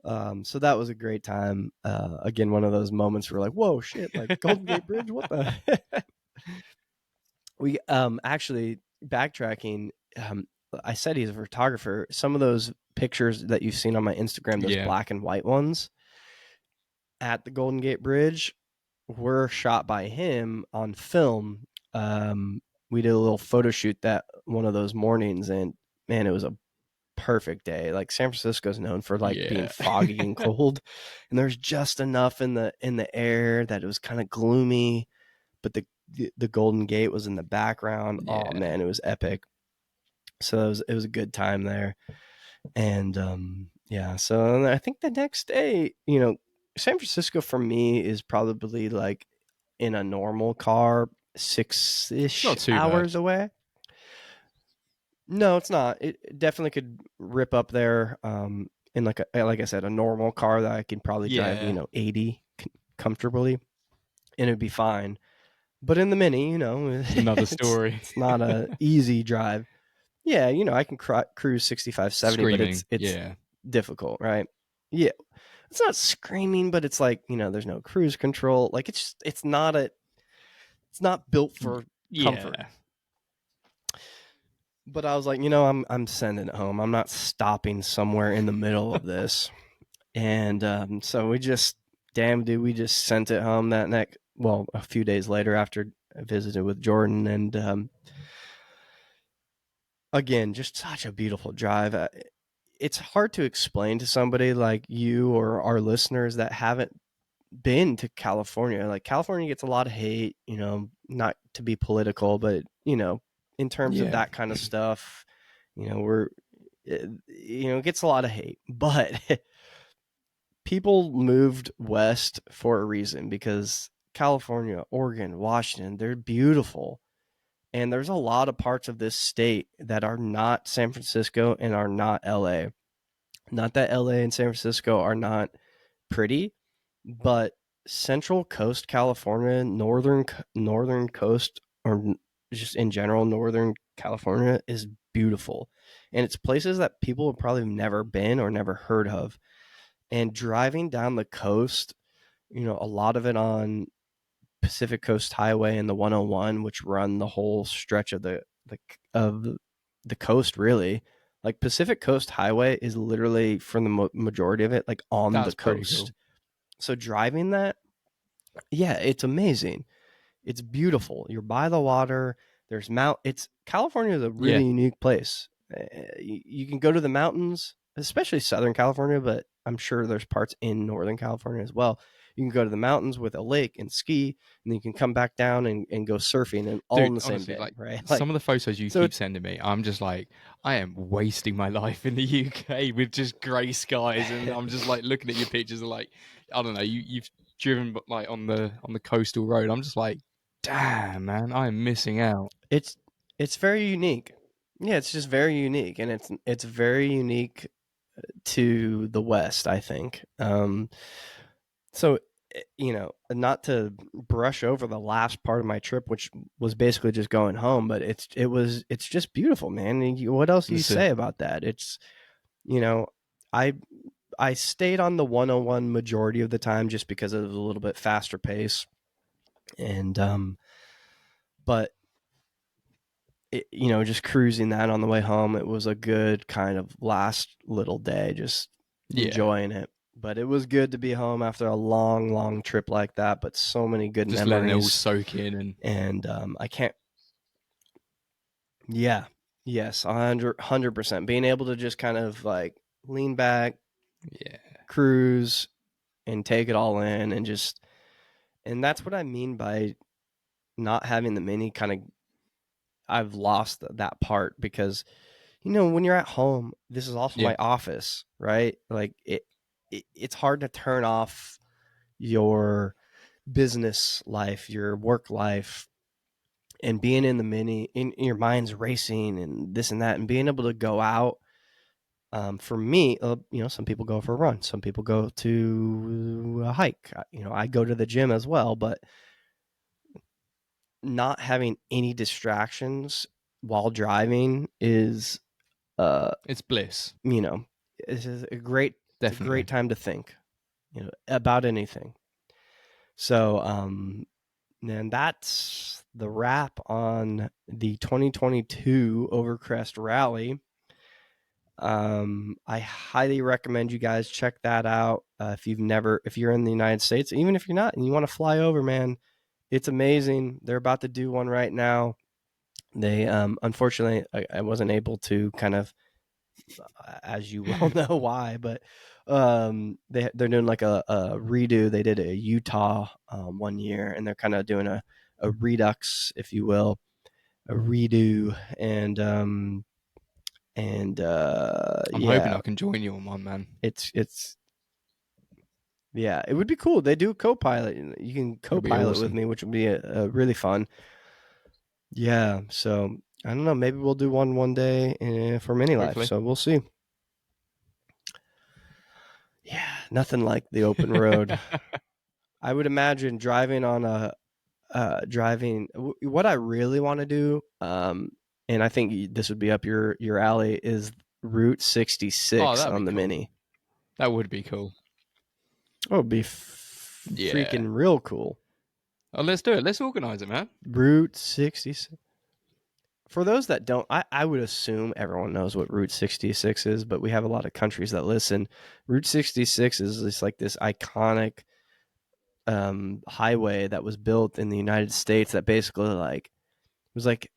So that was a great time. Again, one of those moments where like, whoa, shit, like Golden Gate Bridge, what the? We actually backtracking. Um, I said he's a photographer. Some of those pictures that you've seen on my Instagram, those Yeah. black and white ones at the Golden Gate Bridge, were shot by him on film. We did a little photo shoot that one of those mornings, and man, it was a perfect day. Like San Francisco's known for like being Yeah. foggy and cold, and there's just enough in the air that it was kind of gloomy, but the Golden Gate was in the background. Oh Yeah. man, it was epic. So it was a good time there, and yeah. So I think the next day, San Francisco for me is probably like in a normal car six It's ish not too bad. hours away. No, it's not. It definitely could rip up there. In like I said, a normal car that I could probably drive, Yeah. 80 comfortably, and it'd be fine. But in the Mini, It's another it's story. it's not a easy drive. Yeah, I can cruise 65, 70, but it's Screaming. it's Yeah. difficult, right? Yeah, it's not screaming, but it's like there's no cruise control. Like it's not built for comfort. Yeah. But I was like, I'm sending it home. I'm not stopping somewhere in the middle of this. And so we just sent it home that next, well, a few days later after I visited with Jordan. And again, just such a beautiful drive. It's hard to explain to somebody like you or our listeners that haven't been to California. Like California gets a lot of hate, not to be political, but, in terms of Yeah. that kind of stuff, we're, it gets a lot of hate. But people moved west for a reason because California, Oregon, Washington, they're beautiful. And there's a lot of parts of this state that are not San Francisco and are not LA. Not that LA and San Francisco are not pretty, but Central Coast California, northern coast, or just in general Northern California is beautiful. And it's places that people have probably never been or never heard of. And driving down the coast, a lot of it on Pacific Coast Highway and the 101, which run the whole stretch of the coast, really. Like Pacific Coast Highway is literally, for the majority of it, like on the That's pretty coast. cool. So driving that, yeah, it's amazing. It's beautiful. You're by the water. There's It's California is a Yeah. really unique place. You can go to the mountains, especially Southern California, but I'm sure there's parts in Northern California as well. You can go to the mountains with a lake and ski, and then you can come back down and go surfing, and all in Dude, the same honestly, day, like right? some of the photos you So keep it's sending me, I'm just like, I am wasting my life in the UK with just grey skies, and I'm just like looking at your pictures and like, I don't know, you've driven like on the coastal road. I'm just like, damn, man, I am missing out. it's it's very unique. Yeah, it's just very unique, and it's very unique to the West, I think. So, not to brush over the last part of my trip, which was basically just going home, but it's just beautiful, man. And what else do you That's it. say about that? You know, I I stayed on the 101 majority of the time just because it was a little bit faster pace, and but just cruising that on the way home, it was a good kind of last little day, just Yeah, enjoying it. But it was good to be home after a long, long trip like that. But so many good just letting it all memories, soak in, and and I can't. Yeah, yes, 100%. Being able to just kind of like lean back, yeah, cruise, and take it all in, and that's what I mean by not having the mini. Kind of, I've lost that part because when you're at home, this is also yeah, my office, right? Like it's hard to turn off your business life, your work life, and being in the mini, in your mind's racing and this and that, and being able to go out. For me, some people go for a run, some people go to a hike. I go to the gym as well, but not having any distractions while driving is uh it's bliss, you know, it's a great definitely. time to think, about anything. So, and that's the wrap on the 2022 Overcrest Rally. I highly recommend you guys check that out. If you're in the United States, even if you're not, and you want to fly over, man, it's amazing. They're about to do one right now. They, unfortunately, I wasn't able to kind of, as you well know why, but they're doing like a redo. They did a Utah one year, and they're kind of doing a redux, if you will, a redo, and I'm hoping yeah, I can join you on one, man. it's yeah, it would be cool. They do co-pilot. You can It'll be co-pilot with awesome. me, which would be a really fun. Yeah, so I don't know. Maybe we'll do one day for mini life. Hopefully. So we'll see. Yeah, nothing like the open road. I would imagine driving on a what I really want to do, and I think this would be up your alley, is Route Oh, 66 that'd be on the cool. mini. That would be cool. Oh, it'd be Yeah. freaking real cool. Oh, let's do it. Let's organize it, man. Route 66. For those that don't, I would assume everyone knows what Route 66 is, but we have a lot of countries that listen. Route 66 is just like this iconic highway that was built in the United States that basically like was like,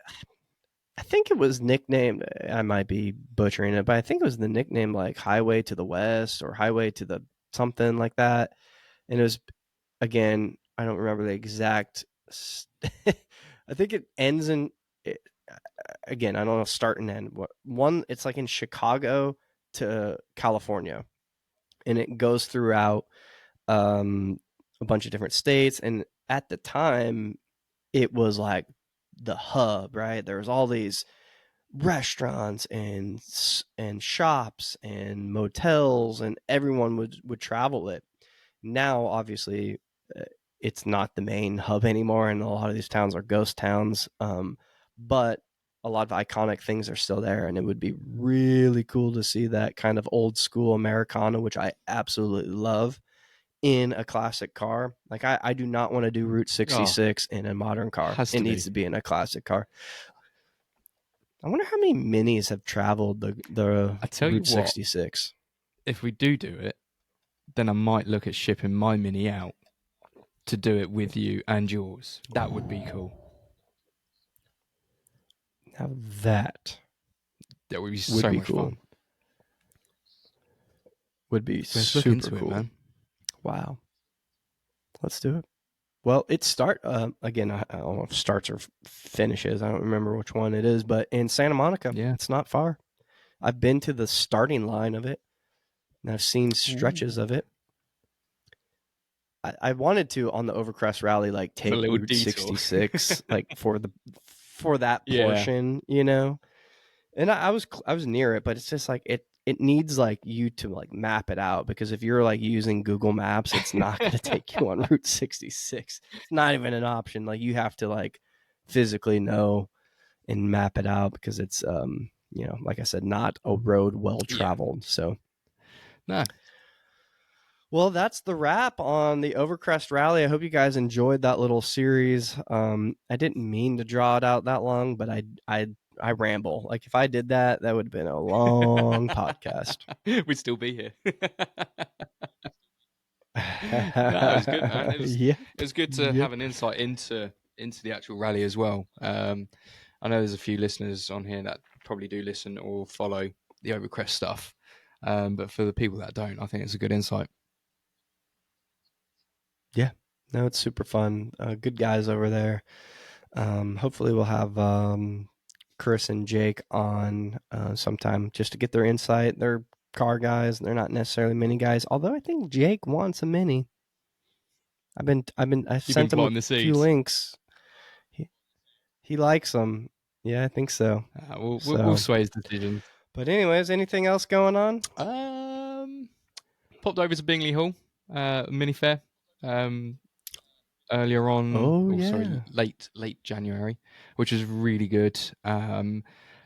I think it was nicknamed, I might be butchering it, but I think it was the nickname like Highway to the West or Highway to the something like that. And it was, again, I don't remember the exact. I think it ends in, it, again, I don't know, start and end. One, it's like in Chicago to California, and it goes throughout a bunch of different states. And at the time, it was like the hub, right? There was all these restaurants and shops and motels, and everyone would travel it. Now, obviously, uh, it's not the main hub anymore, and a lot of these towns are ghost towns. But a lot of iconic things are still there, and it would be really cool to see that kind of old school Americana, which I absolutely love, in a classic car. Like I do not want to do Route Oh, 66 in a modern car. has It to needs be. to be in a classic car. I wonder how many minis have traveled the I tell you Route what, 66. if we do it, then I might look at shipping my Mini out to do it with you and yours. That would be cool. Now that That would be would so be much cool. fun. Would be Let's look super into it, cool. man. Wow. Let's do it. Well, it start again. I don't know if starts or finishes. I don't remember which one it is, but in Santa Monica, Yeah. it's not far. I've been to the starting line of it, and I've seen stretches Ooh. of it. I wanted to on the Overcrest Rally, like The take little Route detour. 66, like for that Yeah. portion, And I was near it, but it's just like it needs like you to like map it out, because if you're like using Google Maps, it's not going to take you on Route 66. It's not even an option. Like you have to like physically know and map it out, because it's like I said, not a road well Yeah. traveled. So, No. well, that's the wrap on the Overcrest Rally. I hope you guys enjoyed that little series. I didn't mean to draw it out that long, but I ramble. Like if I did that, that would have been a long podcast. We'd still be here. No, it was good, man. Yep. It was good to Yep. have an insight into the actual rally as well. I know there's a few listeners on here that probably do listen or follow the Overcrest stuff, but for the people that don't, I think it's a good insight. Yeah. No, it's super fun. Good guys over there. Hopefully, we'll have Chris and Jake on sometime just to get their insight. They're car guys. They're not necessarily mini guys. Although I think Jake wants a mini. I You've been sent him a planting the few seeds. links. He, he likes them. Yeah, I think so. We'll So, sway his decisions. but anyways, anything else going on? Um, Popped over to Bingley Hall, mini fair. Um, Earlier on, Oh oh sorry, yeah. late January, which was really good.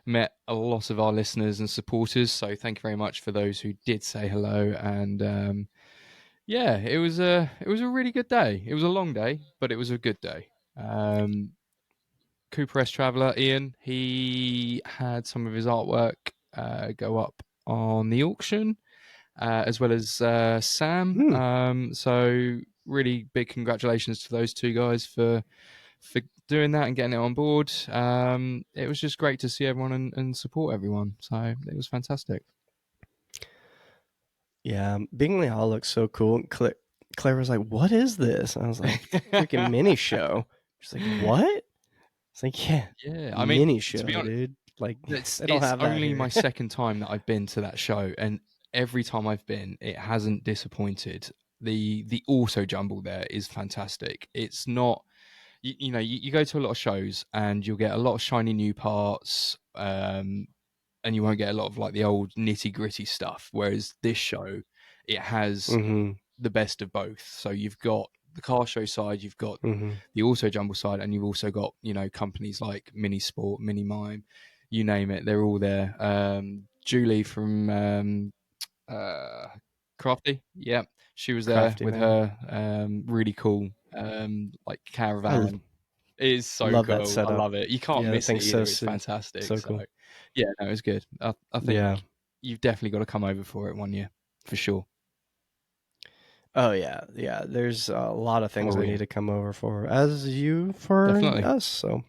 Met a lot of our listeners and supporters, so thank you very much for those who did say hello. And yeah, it was a really good day. It was a long day, but it was a good day. Cooper S Traveller Ian, he had some of his artwork go up on the auction, as well as Sam. Hmm. So really big congratulations to those two guys for doing that and getting it on board. It was just great to see everyone and support everyone. So it was fantastic. Yeah, Bingley Hall looks so cool. And Claire was like, "What is this?" And I was like, "It's a freaking mini show." She's like, "What?" It's like, "Yeah, Yeah, I mean, mini to be show, honest, dude. Like, it's they don't it's have that only here." my second time that I've been to that show, and every time I've been, it hasn't disappointed. The auto jumble there is fantastic. It's not you go to a lot of shows and you'll get a lot of shiny new parts, and you won't get a lot of like the old nitty gritty stuff. Whereas this show, it has Mm-hmm. the best of both. So you've got the car show side, you've got Mm-hmm. the auto jumble side, and you've also got companies like Mini Sport, Mini Mime, you name it, they're all there. Julie from uh, Crafty, yeah, she was there Crafty with man. her really cool like I caravan. It is so love that cool. I setup. love it. You can't Yeah, that miss it thing's so either. It's sick. fantastic. So So cool. yeah, no, it was good. I think Yeah. you've definitely got to come over for it one year for sure. Oh yeah, yeah. There's a lot of things Oh I yeah, need to come over for, as you for definitely. us. So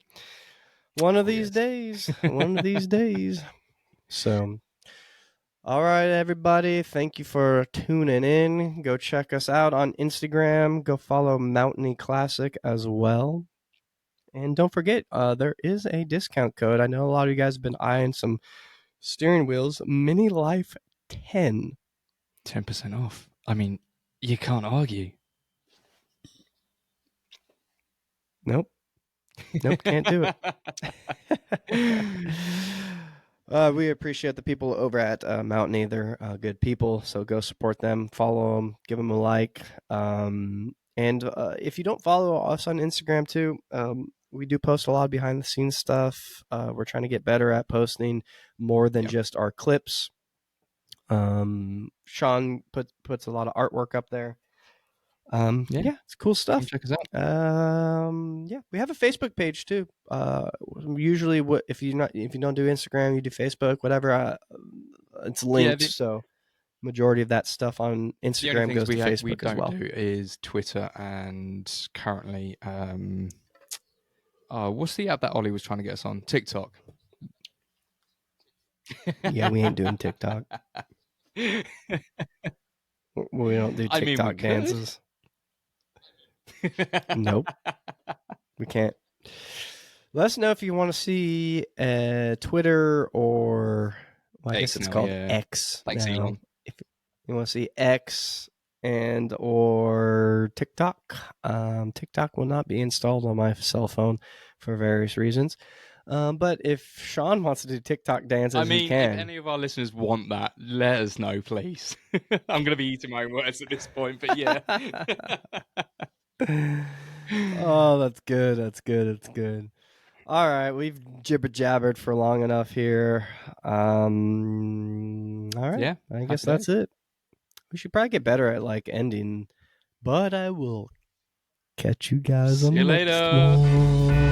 one of Oh these yes. days, one of these days. So, all right, everybody. Thank you for tuning in. Go check us out on Instagram. Go follow Mountainy Classic as well. And don't forget, there is a discount code. I know a lot of you guys have been eyeing some steering wheels. Mini Life 10. 10% off. I mean, you can't argue. Nope. Nope, can't do it. We appreciate the people over at Mountain. They're good people, so go support them, follow them, give them a like. And if you don't follow us on Instagram too, we do post a lot of behind the scenes stuff. We're trying to get better at posting more than Yep. just our clips. Shaun puts a lot of artwork up there. Yeah, it's cool Come stuff. check us out. Yeah, we have a Facebook page too. Usually, if you don't do Instagram, you do Facebook, whatever. It's Yeah, linked, so majority of that stuff on the only Instagram things goes to we Facebook as don't well. do is Twitter and currently, oh, what's the app that Ollie was trying to get us on? TikTok. Yeah, we ain't doing TikTok. We don't do I mean, we TikTok could. dances. Nope, we can't. Let us know if you want to see Twitter or, well, I guess X it's now, called yeah. X Thanks, now. Elon. If you want to see X and or TikTok, TikTok will not be installed on my cell phone for various reasons. But if Shaun wants to do TikTok I dances, he mean, if can. any of our listeners want that, let us know, please. I'm going to be eating my own words at this point, but yeah. Oh, that's good. That's good. That's good. All right, we've jibber jabbered for long enough here. All right, Yeah, I guess happy that's days. it. We should probably get better at like ending, but I will catch you guys See on you the next later. one.